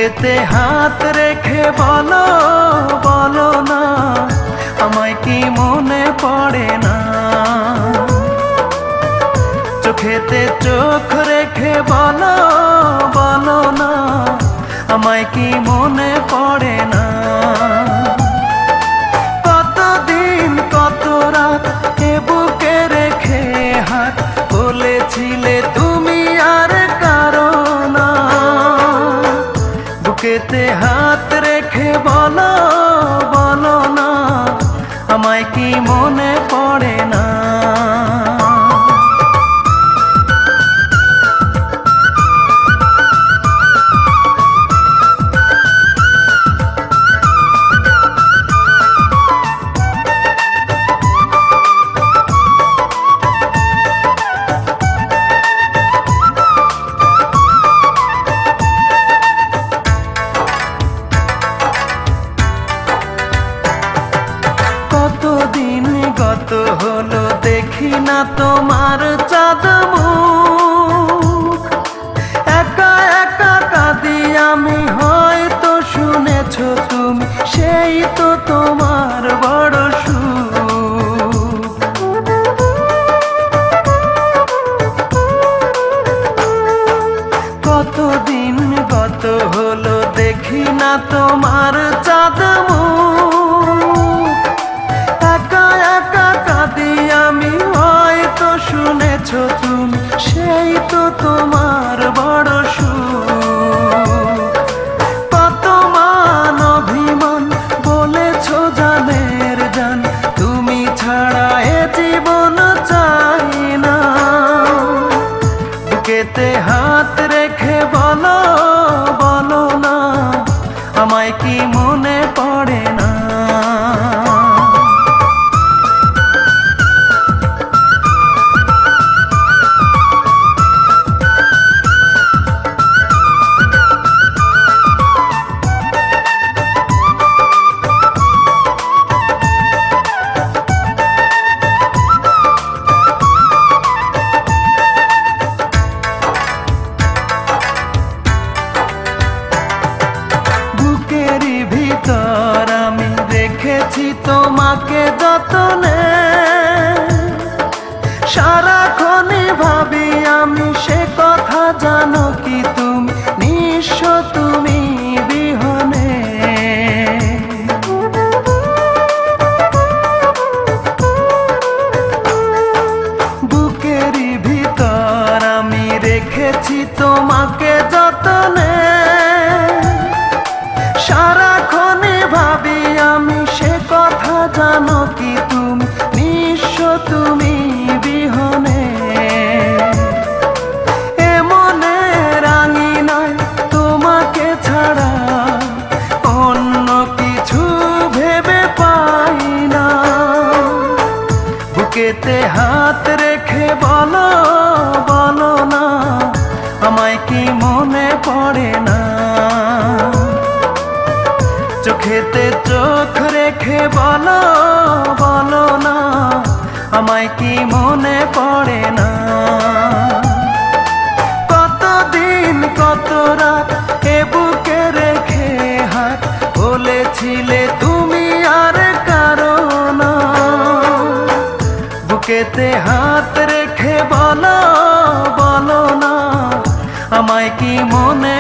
বুকেতে হাত রেখে বলো বলো না আমায় কি মনে পড়ে না। চোখেতে চোখ রেখে বলো বলো না আমায় কি মনে পড়ে না। কতদিন কত রাত এ বুকে রেখে হাত বলেছিলে তুমি আর কারো না। বুকেতে হাত রেখে বলো বলো না আমায় কি মনে পড়ে না। কতদিন গত হলো দেখি না তোমার চাঁদ মুখ। একা একা কাঁদি আমি, হয়তো শুনেছো তুমি, সেই তো তোমার বড় সুখ। কতদিন গত হলো দেখি না তোমার চাঁদ মুখ। একা একা কাঁদি আমি, হয়তো শুনেছো তুমি, সেই তো তোমার বড় সুখ। কত মান অভিমান বলেছো জানের জান, তুমি ছাড়া এ জীবন চাই না। বুকেতে হাত রেখে বলো বলো না আমায় কি মনে পড়ে না। বুকেরই ভিতর আমি রেখেছি তোমাকে যতনে, সারাক্ষণই ভাবি আমি সে কথা, জানো কি তুমি নিঃস্ব তুমি বিহনে। বুকেরই ভিতর আমি রেখেছি তোমাকে যতনে, সারাক্ষণই ভাবি আমি সে কথা, জানো কি তুমি নিঃস্ব তুমি বিহনে। এমনে রাঙি নয় তোমাকে ছাড়া অন্য কিছু ভেবে পাই না। বুকেতে হাত রেখে বলো বলো না আমায় কি মনে পড়ে না। চোখেতে চোখ রেখে বলো বলো না আমায় কি মনে পড়ে না। কতদিন কত রাত এ বুকে রেখে হাত বলেছিলে তুমি আর কারো না। বুকেতে হাত রেখে বলো বলো না আমায় কি মনে